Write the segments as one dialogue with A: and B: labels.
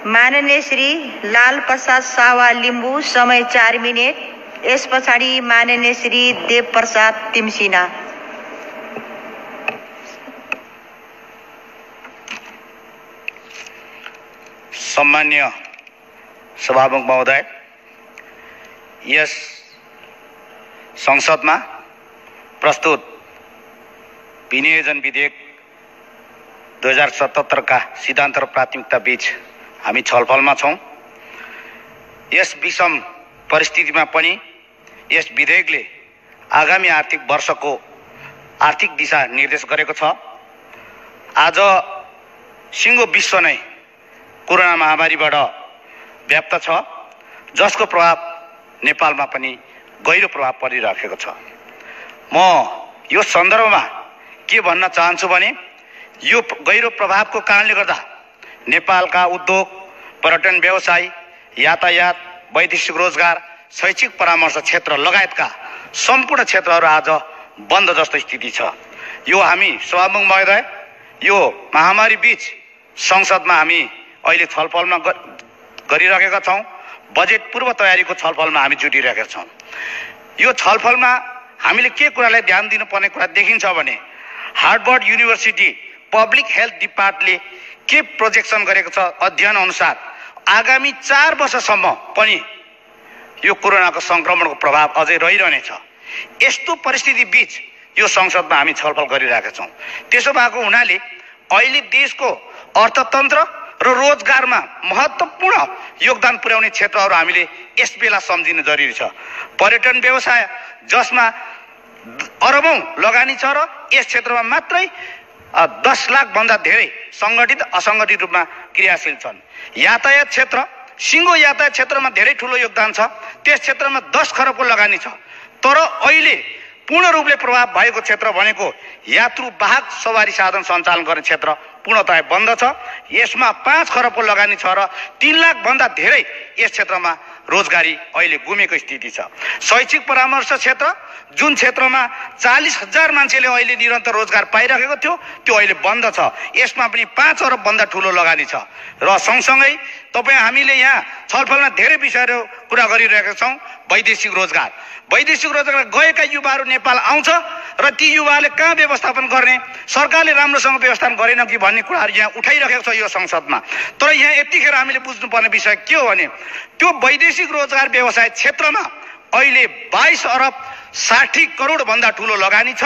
A: माननीय श्री लाल प्रसाद सावा लिम्बू, समय 4 मिनेट। यस पछाडि माननीय श्री देव प्रसाद तिमसिना।
B: सम्मान्य सभामुख महोदय, यस संसदमा प्रस्तुत विनियोजन विधेयक 2077 का सिद्धान्त र प्राथमिकता बीच हामी छलफलमा छौं। यस विषम परिस्थितिमा पनि यस विधेयकले आगामी आर्थिक वर्षको आर्थिक दिशा निर्देश गरेको छ। आज सिङ्गो विश्व नै कोरोना महामारीबाट व्याप्त छ, जसको प्रभाव नेपालमा पनि गहिरो प्रभाव परिरहेको छ। म यो सन्दर्भमा के भन्न चाहन्छु भने यो गहिरो प्रभावको कारणले गर्दा नेपालका उद्योग, पर्यटन व्यवसाय, यातायात, वैदेशिक रोजगार, शैक्षिक परामर्श क्षेत्र लगायतका सम्पूर्ण क्षेत्रहरू आज बन्द जस्तो स्थिति छ। यो हामी सभामुख महोदय, यो महामारी बीच संसदमा हामी अहिले छलफलमा गरिरहेका छौं। बजेट पूर्व तयारीको छलफलमा हामी जुटिरहेका छौं। यो छलफलमा हामीले के कुरालाई ध्यान दिनुपर्ने कुरा देखिन्छ भने हार्वर्ड युनिभर्सिटी पब्लिक हेल्थ डिपार्टमेन्टले के प्रोजेक्सन गरेको छ, अध्ययन अनुसार आगामी 4 वर्षसम्म पनि यो कोरोनाको संक्रमणको प्रभाव अझै रहिरहनेछ। यस्तो परिस्थिति बीच यो संसदमा हामी छलफल गरिरहेका छौं। त्यसो भएको हुनाले अहिले देशको अर्थतन्त्र र रोजगारमा महत्त्वपूर्ण योगदान पुर्याउने क्षेत्रहरू हामीले यस बेला सम्झिनु जरुरी छ। पर्यटन व्यवसाय जसमा अरबौं लगानी छ र यस क्षेत्रमा मात्रै 10 लाख भन्दा धेरै संगठित असंगठित रूपमा क्रियाशील छन्। यातायात क्षेत्र, सिङ्गो यातायात क्षेत्रमा धेरै ठूलो योगदान छ। त्यस क्षेत्रमा 10 खरबको लगानी छ। तर अहिले पूर्ण रूपले प्रभाव भएको क्षेत्र भनेको यात्रु वाहक सवारी साधन सञ्चालन गर्ने क्षेत्र पूर्णतया बन्द छ। यसमा 5 खरबको लगानी छ र 3 लाख भन्दा धेरै यस क्षेत्रमा रोजगारी अहिले गुमेको स्थिति छ। शैक्षिक परामर्श क्षेत्र, जुन क्षेत्रमा 40,000 मान्छेले अहिले निरन्तर रोजगार पाइरहेको थियो, त्यो अहिले बन्द छ। यसमा पनि 5 अरब भन्दा ठूलो लगानी छ। र सँगसँगै हामीले यहाँ छलफलमा धेरै विषयहरू कुरा गरिरहेका छौं। वैदेशिक रोजगार गएका युवाहरू नेपाल आउँछ र ती युवाले कहाँ व्यवस्थापन गर्ने, सरकारले राम्रोसँग व्यवस्थापन गरेन कि भन्ने कुराहरू यहाँ उठाइरहेको छ यो संसदमा। तर यहाँ यतिखेर हामीले बुझ्नुपर्ने विषय के हो भने त्यो वैदेशिक रोजगार व्यवसाय क्षेत्रमा अहिले 22 अरब 60 करोड भन्दा ठूलो लगानी छ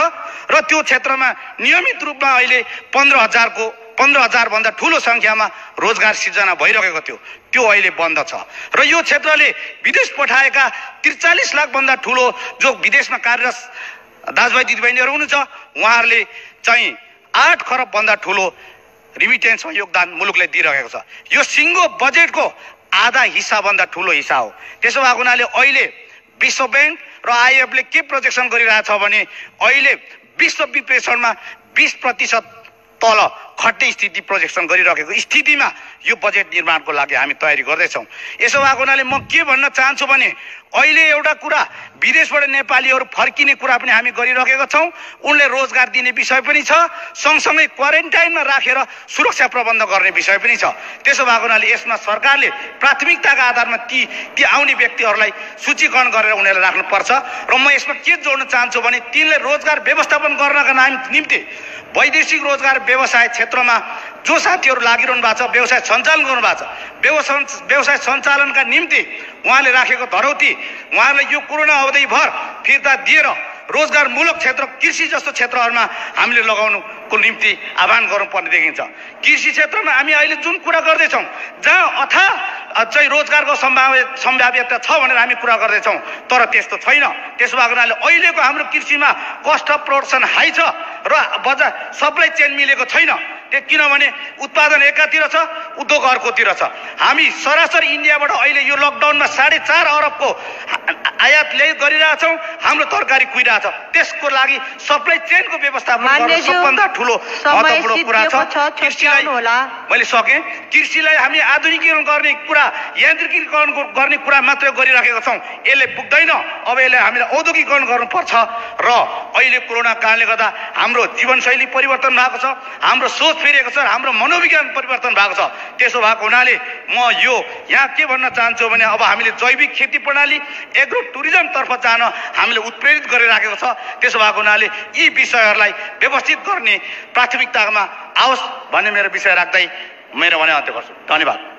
B: र त्यो क्षेत्रमा नियमित रूपमा अहिले 15,000 भन्दा ठूलो संख्यामा रोजगार सिर्जना भइरहेको थियो, त्यो अहिले बन्द छ। र यो क्षेत्रले विदेश पठाएका 43 लाख भन्दा ठूलो जो विदेशमा कार्यरत दाजुभाइ दिदीबहिनीहरू हुनुहुन्छ, उहाँहरूले चाहिँ 8 खरब भन्दा ठूलो रिमिटेन्समा योगदान मुलुकले दिइरहेको छ। यो सिङ्गो बजेटको आधा हिस्सा भन्दा ठूलो हिस्सा हो। त्यसो भएको हुनाले अहिले विश्व बैंक र आइएफले के प्रोजेक्सन गरिरहेछ भने अहिले विश्व विश्लेषणमा 20% तल खट्ने स्थिति प्रोजेक्सन गरिरहेको स्थितिमा यो बजेट निर्माणको लागि हामी तयारी गर्दैछौँ। यसो भएको हुनाले म के भन्न चाहन्छु भने अहिले एउटा कुरा विदेशबाट नेपालीहरू फर्किने कुरा पनि हामी गरिरहेका छौँ। उनले रोजगार दिने विषय पनि छ, सँगसँगै क्वारेन्टाइनमा राखेर सुरक्षा प्रबन्ध गर्ने विषय पनि छ। त्यसो भएको हुनाले यसमा सरकारले प्राथमिकताका आधारमा ती आउने व्यक्तिहरूलाई सूचीकरण गरेर उनीहरूलाई राख्नुपर्छ। र म यसमा के जोड्न चाहन्छु भने तिनले रोजगार व्यवस्थापन गर्नका निम्ति वैदेशिक रोजगार व्यवसाय क्षेत्रमा जो साथीहरू लागिरहनु भएको छ, व्यवसाय सञ्चालन गर्नु भएको छ, व्यवसाय सञ्चालनका निम्ति उहाँले राखेको धरौती उहाँहरूले यो कोरोना अवधिभर फिर्ता दिएर रोजगारमूलक क्षेत्र, कृषि जस्तो क्षेत्रहरूमा हामीले लगाउनुको निम्ति आह्वान गर्नुपर्ने देखिन्छ। कृषि क्षेत्रमा हामी अहिले जुन कुरा गर्दैछौँ, जहाँ चाहिँ रोजगारको सम्भाव्यता छ भनेर हामी कुरा गर्दैछौँ, तर त्यस्तो छैन। त्यसो भएको हुनाले अहिलेको हाम्रो कृषिमा कस्ट अफ प्रोडक्सन हाई छ र बजार सप्लाई चेन मिलेको छैन। किनभने उत्पादन एकातिर छ, उद्योग अर्कोतिर छ। हामी सरासरी इन्डियाबाट अहिले यो लकडाउनमा 4.5 अरबको आयात गरिरहेछौँ। हाम्रो तरकारी कुहिरहेछ। त्यसको लागि सप्लाई चेनको व्यवस्थापन गर्न सबभन्दा ठुलो महत्त्वपूर्ण कुरा छ। कृषिलाई मैले सकेँ, कृषिलाई हामी आधुनिकीकरण गर्ने कुरा, यान्त्रिकीकरण गर्ने कुरा मात्रै गरिराखेका छौँ। यसले पुग्दैन। अब यसलाई हामीले औद्योगिकीकरण गर्नुपर्छ। र अहिले कोरोना कारणले गर्दा हाम्रो जीवनशैली परिवर्तन भएको छ, हाम्रो सोच फेरिएको छ, हाम्रो मनोविज्ञान परिवर्तन भएको छ। त्यसो भएको हुनाले म यो यहाँ के भन्न चाहन्छु भने अब हामीले जैविक खेती प्रणाली एग्रो टुरिज्मतर्फ जान हामीले उत्प्रेरित गरिराखेको छ। त्यसो भएको हुनाले यी विषयहरूलाई व्यवस्थित गर्ने प्राथमिकतामा आओस् भन्ने मेरो विषय राख्दै मेरो भने अन्त्य गर्छु। धन्यवाद।